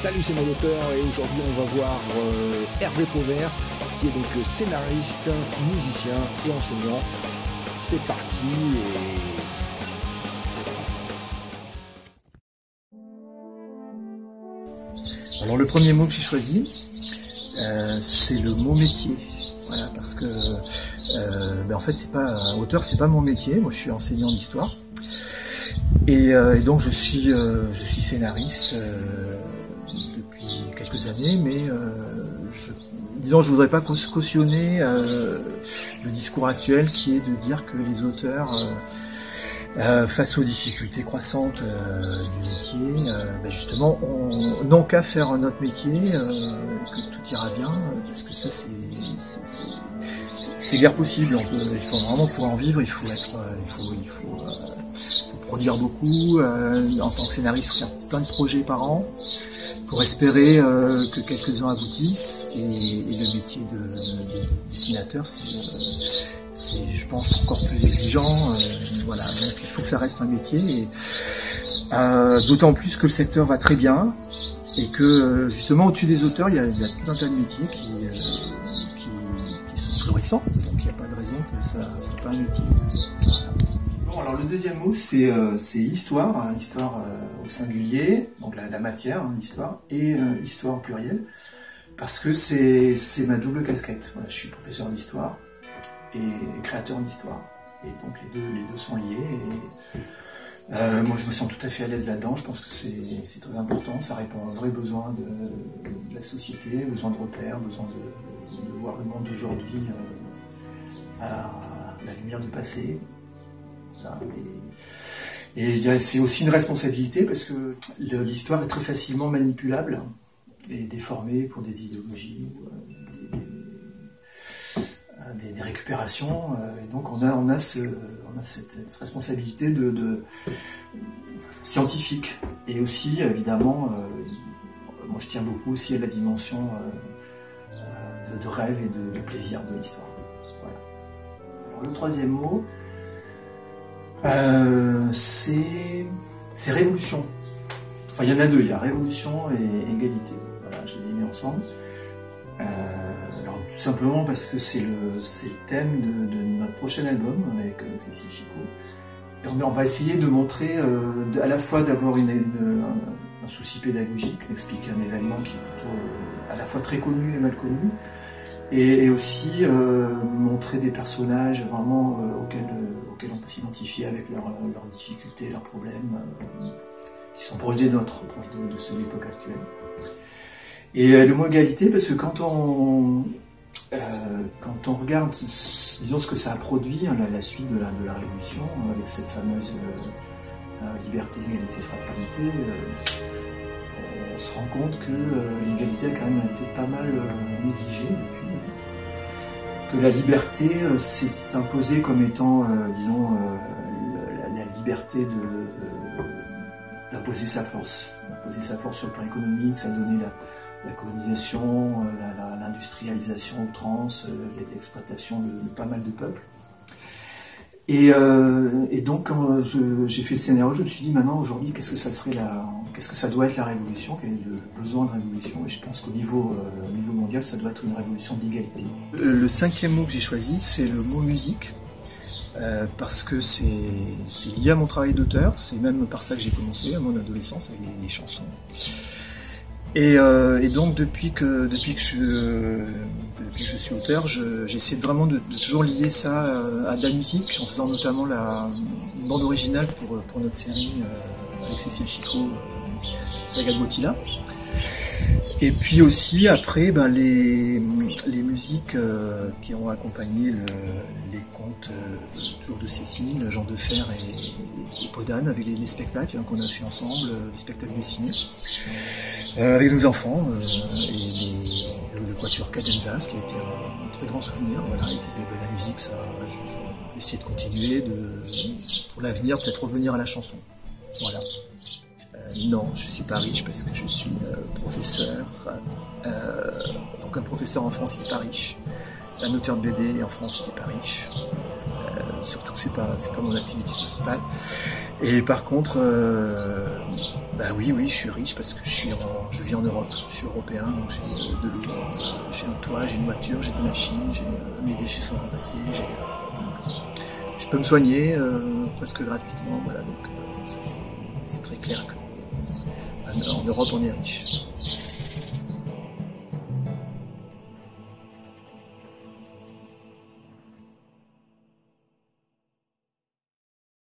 Salut, c'est mon auteur et aujourd'hui on va voir Hervé Pauvert qui est donc scénariste, musicien et enseignant. C'est parti et... Alors le premier mot que j'ai choisi, c'est le mot métier. Voilà, parce que en fait c'est pas auteur, c'est pas mon métier. Moi je suis enseignant d'histoire et donc je suis scénariste depuis quelques années, mais je voudrais pas cautionner le discours actuel qui est de dire que les auteurs face aux difficultés croissantes du métier, justement, on n'ont qu'à faire notre métier, que tout ira bien, parce que ça c'est guère possible. Il faut vraiment pour en vivre, il faut produire beaucoup. En tant que scénariste, il faut faire plein de projets par an pour espérer que quelques-uns aboutissent. Et le métier de dessinateur, c'est, je pense, encore plus exigeant. Voilà, donc il faut que ça reste un métier. D'autant plus que le secteur va très bien et que justement au-dessus des auteurs, il y a tout un tas de métiers qui sont florissants. Donc il n'y a pas de raison que ça ne soit pas un métier. Voilà. Bon, alors le deuxième mot, c'est histoire, histoire au singulier, donc la matière, l'histoire, et histoire au pluriel, parce que c'est ma double casquette. Voilà, je suis professeur d'histoire et créateur d'histoire, et donc les deux sont liés. Et moi je me sens tout à fait à l'aise là-dedans. Je pense que c'est très important. Ça répond à un vrai besoin de la société, besoin de repères, besoin de voir le monde d'aujourd'hui à la lumière du passé. Et c'est aussi une responsabilité parce que l'histoire est très facilement manipulable et déformée pour des idéologies, des récupérations. Et donc on a cette responsabilité de scientifique. Et aussi, évidemment, moi je tiens beaucoup aussi à la dimension de rêve et de plaisir de l'histoire. Voilà. Alors, le troisième mot, c'est révolution. Enfin, il y en a deux, il y a révolution et égalité. Voilà, je les ai mis ensemble. Alors, tout simplement parce que c'est le thème de notre prochain album avec Cécile Chicot. Et on va essayer de montrer, à la fois d'avoir un souci pédagogique, d'expliquer un événement qui est plutôt à la fois très connu et mal connu, et aussi montrer des personnages vraiment auxquels on peut s'identifier avec leurs difficultés, leurs problèmes, qui sont proches des nôtres, proches de ceux de l'époque actuelle. Et le mot égalité, parce que quand on regarde, disons, ce que ça a produit, la suite de la Révolution, avec cette fameuse liberté, égalité, fraternité, on se rend compte que l'égalité a quand même été pas mal négligée depuis. Que la liberté s'est imposée comme étant, la liberté d'imposer sa force sur le plan économique. Ça a donné la colonisation, l'industrialisation à outrance, l'exploitation de pas mal de peuples. Et donc quand j'ai fait le scénario, je me suis dit maintenant aujourd'hui qu'est-ce que ça doit être la révolution, quel est le besoin de révolution, et je pense qu'au niveau mondial ça doit être une révolution d'égalité. Le cinquième mot que j'ai choisi, c'est le mot musique, parce que c'est lié à mon travail d'auteur, c'est même par ça que j'ai commencé à mon adolescence avec les chansons. Et donc depuis que je suis auteur, j'essaie vraiment de toujours lier ça à de la musique, en faisant notamment une bande originale pour notre série avec Cécile Chicot, Saga de Gotila. Et puis aussi après les musiques qui ont accompagné les contes toujours de Cécile, Jean Defer et Podane, avec les spectacles qu'on a fait ensemble, les spectacles dessinés. Avec nos enfants et le quatuor Cadenza, ce qui a été un très grand souvenir. Voilà. Et puis la musique, ça, j'ai essayé de continuer, pour l'avenir, peut-être revenir à la chanson. Voilà. Non, je suis pas riche parce que je suis professeur. Donc un professeur en France, il est pas riche. Un auteur de BD en France, il est pas riche. Surtout que c'est pas mon activité principale. Et par contre, Bah oui, je suis riche parce que je vis en Europe, je suis européen, donc j'ai de l'eau, j'ai un toit, j'ai une voiture, j'ai des machines, mes déchets sont ramassés, je peux me soigner presque gratuitement, voilà, donc ça c'est très clair qu'en Europe on est riche.